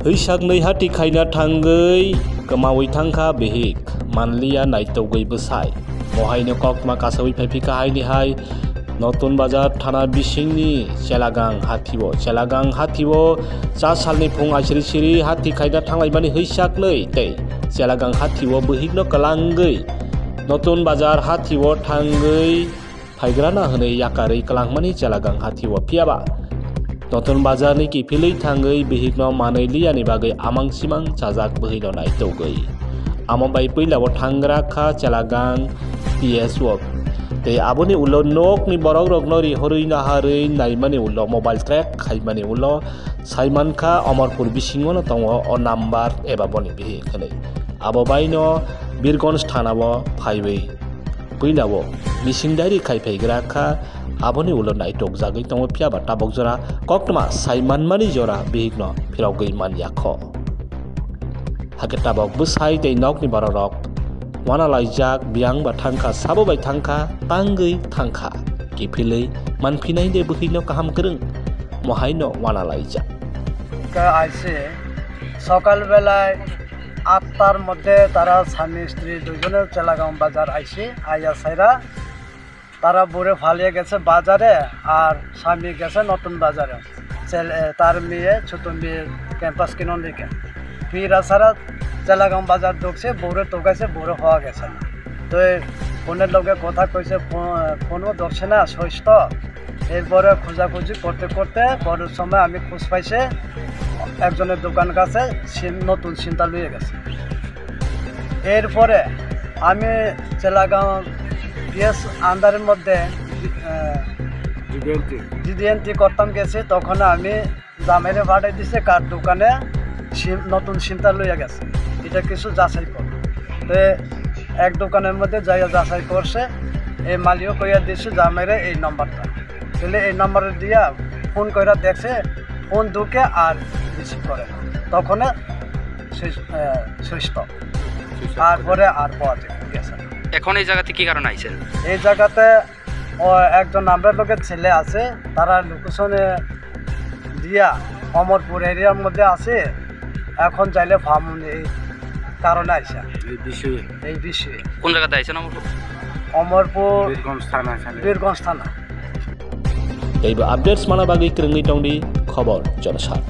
Hysaknei hati khaina thangei kemawi thangkha behik manliya naitogei bwsai mohaino kokma kasawi phaipika haini hai Notun Bazar Thana Bisingni Chelagang Hathio cha salni phung asiri siri hati khaina thanglai hysaknei tei Chelagang Hathio behikno kalangei Notun Bazar Hathio thangei phaigrana hwnei yakarei kalangmani Chelagang Hathio phiaba Notun Bazar ni kifilei thangei behikno manei liyani bagei amang simang chajak behino naitogei amobai puilao thangra kha Chelagang PSO tei aboni ulo nokni borok rokno rihorui naharui naimani ulo mobile track khaimani ulo saimankha Amarpur bisingo no tongo o number eba boni bihi khanei abo baino Birgonj thanao phaibai puilao misingdari khaipaigra kha aboni ulo naitok jagei tongo phiaba tabok jora koktoma saimanmani jora bihikno phirogei manyakho hake tabok bwsai tei nokni borok wanalaijak biang ba thangkha sabo bai thangkha tangei thangkha kifilei manphinai de bhino kaham krung mohaino wanalaijak আইছে সকালবেলায় ৮টার মধ্যে তারা স্বামী স্ত্রী দুজনে চেলাগাঁও বাজার আইছে আইয়া সাইরা তারা বুড়ে ফালিয়ে গেছে বাজারে আর স্বামী গেছে নতুন বাজারে তার মেয়ে ছোট মেয়ে ক্যাম্পাস কিনন দিকে ফিরা সারা চেলাগাঁও বাজার ঢুকছে বউরে টোকাইছে বউরে হওয়া গেছে না তো ফোনের লোকে কথা কইছে ফোনও ধরছে না সইস্ত এরপরে খোঁজাখুঁজি করতে করতে পরের সময় আমি খোঁজ পাইছে একজনের দোকান কাছে নতুন চিন্তা লইয়ে গেছে এরপরে আমি চেলাগাঁও পিএস আন্ডারের মধ্যে জিডিএনটি করতাম গেছি তখন আমি জামাইরে ভাড়াই দিছে কার দোকানে নতুন চিন্তা লইয়া গেছে এটা কিছু যাচাই কর তো এক দোকানের মধ্যে যাইয়া যাচাই করছে এই মালিও কইয়া দিছে জামাইরে এই নাম্বারটা তাহলে এই নাম্বারে দিয়া ফোন কইরা দেখছে ফোন ঢুকে আর রিসিভ করে তখন সুইচ তারপরে আর পাওয়া গেছে এখন এই জায়গাতে কি কারণে আইছেন এই জায়গাতে একজন নাম্বার লোকের ছেলে আছে তারা লোকেশনে দিয়া অমরপুর এরিয়ার মধ্যে আছে এখন চাইলে ফার্ম এই কারণে আইসা এই বিষয়ে কোন জায়গাতে আইছেন অমরপুর বীরগঞ্জ থানা এইবা updates mana bagi krengni tongdi khobor jonasat